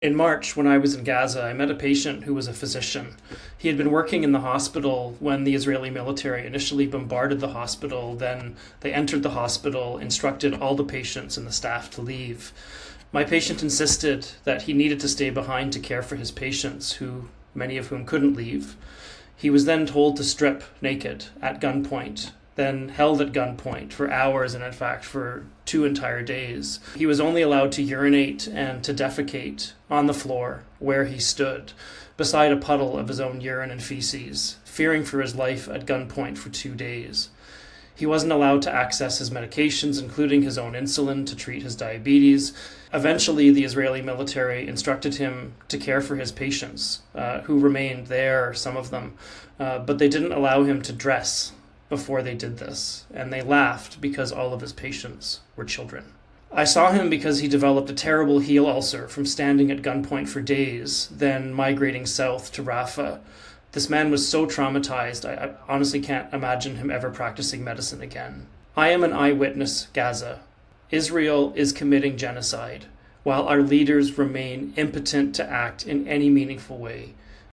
In March, when I was in Gaza, I met a patient who was a physician. He had been working in the hospital when the Israeli military initially bombarded the hospital. Then they entered the hospital, instructed all the patients and the staff to leave. My patient insisted that he needed to stay behind to care for his patients, many of whom couldn't leave. He was then told to strip naked at gunpoint, then held at gunpoint for hours and, in fact, for 2 entire days. He was only allowed to urinate and to defecate on the floor where he stood, beside a puddle of his own urine and feces, fearing for his life at gunpoint for 2 days. He wasn't allowed to access his medications, including his own insulin, to treat his diabetes. Eventually, the Israeli military instructed him to care for his patients, who remained there, some of them, but they didn't allow him to dress before they did this, and they laughed because all of his patients were children. I saw him because he developed a terrible heel ulcer from standing at gunpoint for days, then migrating south to Rafah. This man was so traumatized, I honestly can't imagine him ever practicing medicine again. I am an eyewitness, Gaza. Israel is committing genocide, while our leaders remain impotent to act in any meaningful way.